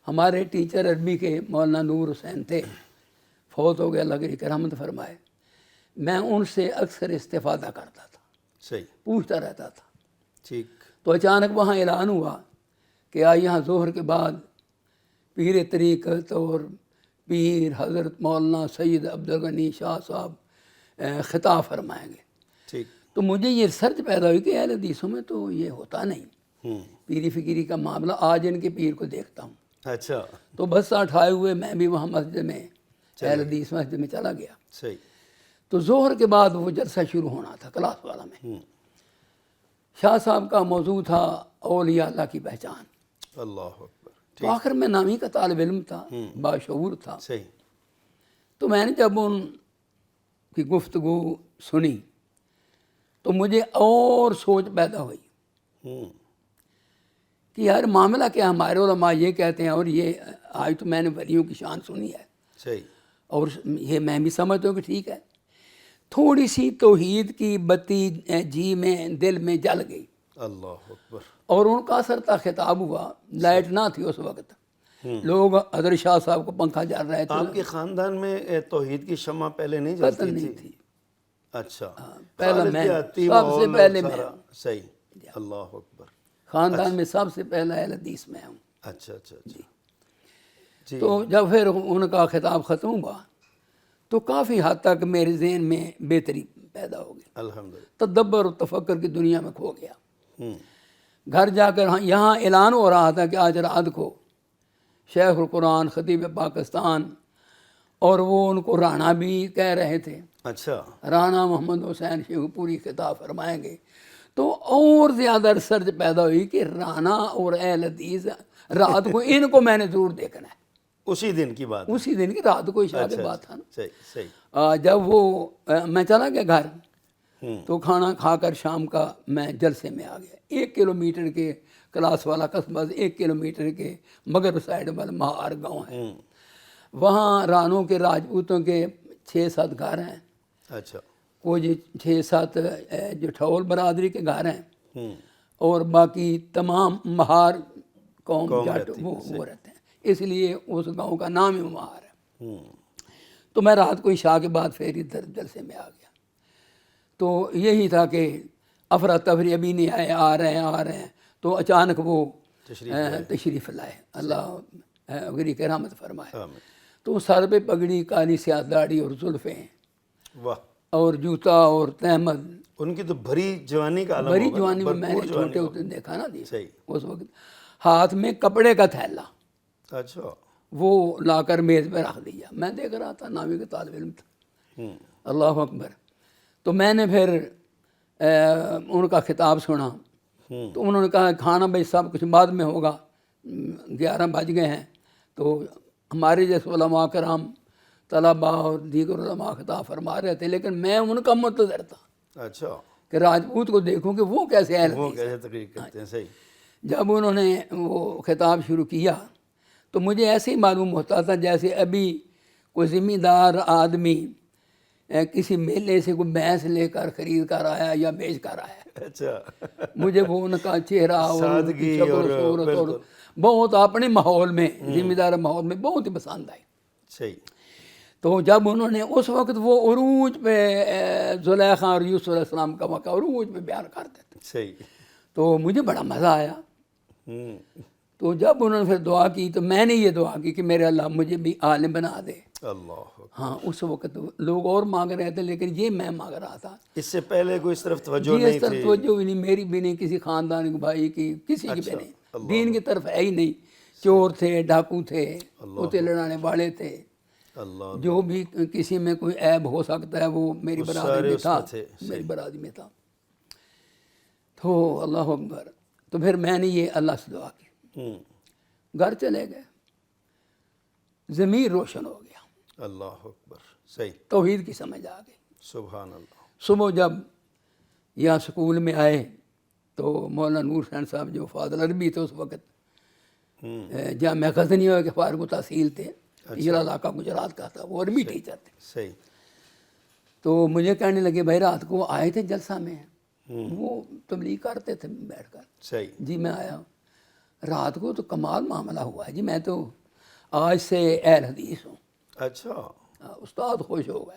ہمارے ٹیچر عربی کے مولانا نور حسین تھے، فوت ہو گئے، اللہ کی رحمت فرمائے۔ میں ان سے اکثر استفادہ کرتا تھا، صحیح، پوچھتا رہتا تھا۔ ٹھیک، تو اچانک وہاں اعلان ہوا کہ آج یہاں ظہر کے بعد پیر طریقت اور پیر حضرت مولانا سید عبدالغنی شاہ صاحب خطاب فرمائیں گے۔ ٹھیک، تو مجھے یہ سرچ پیدا ہوئی کہ اہل حدیثوں میں تو یہ ہوتا نہیں، پیری فکری کا معاملہ۔ آج ان کے پیر کو دیکھتا ہوں، اچھا، تو بس اٹھائے ہوئے میں بھی وہاں مسجد میں، اہل حدیث مسجد میں چلا گیا۔ صحیح، تو ظہر کے بعد وہ جلسہ شروع ہونا تھا کلاس والا میں۔ شاہ صاحب کا موضوع تھا اولیاء اللہ کی پہچان۔ اللہ اکبر، تو آخر میں نامی کا طالب علم تھا، باشعور تھا، صحیح، تو میں نے جب ان کی گفتگو سنی تو مجھے اور سوچ پیدا ہوئی کہ یار معاملہ کیا، ہمارے علماء یہ کہتے ہیں، اور یہ آج تو میں نے ولیوں کی شان سنی ہے، صحیح، اور یہ میں بھی سمجھتا ہوں کہ ٹھیک ہے۔ تھوڑی سی توحید کی بتی جی میں، دل میں جل گئی، اللہ اکبر، اور ان کا اثرتا خطاب ہوا۔ لائٹ نہ تھی اس وقت، لوگ حضرت شاہ صاحب کو پنکھا جل رہے تھے، آپ کے خاندان میں توحید کی شمع پہلے نہیں قطع جلتی نہیں تھی؟ تھی۔ اچھا، پہلا میں، خالقیاتی سب سے ماحول اور پہلے میں سارا، ہوں، صحیح، اللہ اکبر، خاندان میں سب سے پہلا اہل حدیث میں ہوں۔ اچھا اچھا اچھا، جی، تو جب پھر ان کا خطاب ختم ہوا تو کافی حد تک میرے ذہن میں بہتری پیدا ہو گئی، الحمدللہ، تدبر و تفکر کی دنیا میں کھو گیا۔ گھر جا کر یہاں اعلان ہو رہا تھا کہ آج رات کو شیخ القرآن خطیب پاکستان، اور وہ ان کو رانا بھی کہہ رہے تھے، اچھا، رانا محمد حسین شیخ پوری خطاب فرمائیں گے۔ تو اور زیادہ ریسرچ پیدا ہوئی کہ رانا اور اہل حدیث رات کو، ان کو میں نے ضرور دیکھنا ہے۔ اسی دن کی بات ہے؟ اسی دن کی رات کو عشاء کے بعد تھا نا۔ صحیح صحیح، جب وہ میں چلا گیا گھر، تو کھانا کھا کر شام کا میں جلسے میں آ گیا۔ 1 کلومیٹر کے کلاس والا قصبہ، 1 کلومیٹر کے مغرب سائڈ والے مہار گاؤں ہے، وہاں رانوں کے، راجپوتوں کے 6-7 گھر ہیں، اچھا، وہ جو 6-7 جو ٹھول برادری کے گھر ہیں، اور باقی تمام مہار قوم جٹ وہ رہتے ہیں، اس لیے اس گاؤں کا نام ہی مہار ہے۔ تو میں رات کو عشاء کے بعد پھر ادھر جلسے میں آ گیا۔ تو یہی تھا کہ افراتفری ابھی نہیں آئے، آ رہے ہیں، تو اچانک وہ تشریف لائے، اللہ غری کی رحمت فرمائے۔ تو سر پہ پگڑی، کالی سیاہ داڑھی اور زلفیں، واہ، اور جوتا اور تہمد، ان کی تو بھری جوانی کا عالم بڑی ہوگا نا، جوانی میں نے بھرپور جوانی چھوٹے ہوگی۔ ہوتے دیکھا نا جی، صحیح، اس وقت ہاتھ میں کپڑے کا تھیلا، اچھا، وہ لا کر میز پہ رکھ دیا۔ میں دیکھ رہا تھا، نامی کا طالب علم تھا، اللہ اکبر۔ تو میں نے پھر ان کا خطاب سنا، تو انہوں نے کہا کھانا بھائی سب کچھ بعد میں ہوگا، 11 بج گئے ہیں۔ تو ہمارے جیسے علماء کرام، طلباء اور دیگر علماء خطاب فرما رہے تھے، لیکن میں ان کا منتظر تھا اچھا، کہ راجپوت کو دیکھوں کہ وہ کیسے اہل وہ حدیث ہیں۔ کیسے تقریر کرتے ہیں، صحیح، جب انہوں نے وہ خطاب شروع کیا تو مجھے ایسے ہی معلوم ہوتا تھا جیسے ابھی کوئی ذمہ دار آدمی کسی میلے سے کوئی بھینس لے کر خرید کر آیا یا بیچ کر آیا۔ اچھا، مجھے وہ ان کا چہرہ اور ان کی سادگی شکل و اور صورت اور بالکل بہت اپنے ماحول میں، ذمہ دار ماحول میں بہت ہی پسند آئی۔ صحیح، تو جب انہوں نے اس وقت وہ عروج پہ زلیخا اور یوسف علیہ السلام کا واقعہ عروج پہ بیان کرتے تھے، صحیح، تو مجھے بڑا مزہ آیا۔ تو جب انہوں نے پھر دعا کی تو میں نے یہ دعا کی کہ میرے اللہ مجھے بھی عالم بنا دے۔ اللہ، ہاں، اس وقت لوگ اور مانگ رہے تھے، لیکن یہ میں مانگ رہا تھا۔ اس سے پہلے کوئی اس طرف توجہ جی، نہیں اس طرف تھی؟ توجہ بھی نہیں، میری بھی نہیں، کسی خاندان کے بھائی کی، کسی کی بھی اچھا، نہیں، دین کی طرف ہے ہی نہیں۔ چور تھے، ڈاکو تھے، کتے لڑانے والے تھے، اللہ، جو بھی کسی میں کوئی عیب ہو سکتا ہے وہ میری برادری سارے میں اس تھا، میں تھے، میری برادری میں تھا۔ تو اللہ اکبر، تو پھر میں نے یہ اللہ سے دعا کی، گھر چلے گئے، ضمیر روشن ہو گیا، اللہ اکبر، صحیح، توحید کی سمجھ آ گئی۔ سبحان اللہ، صبح جب یہاں سکول میں آئے تو مولانا نور حسین صاحب جو فاضل عربی تھے اس وقت، جامعہ غزنی کے فارغ التحصیل تھے، یہ علاقہ گجرات کا تھا، وہ عربی ٹیچر تھے۔ صحیح، تو مجھے کہنے لگے بھائی رات کو آئے تھے جلسہ میں، وہ تبلیغ کرتے تھے بیٹھ کر۔ صحیح، جی میں آیا، رات کو تو کمال معاملہ ہوا ہے جی، میں تو آج سے اہل حدیث ہوں، اچھا استاد خوش ہو گئے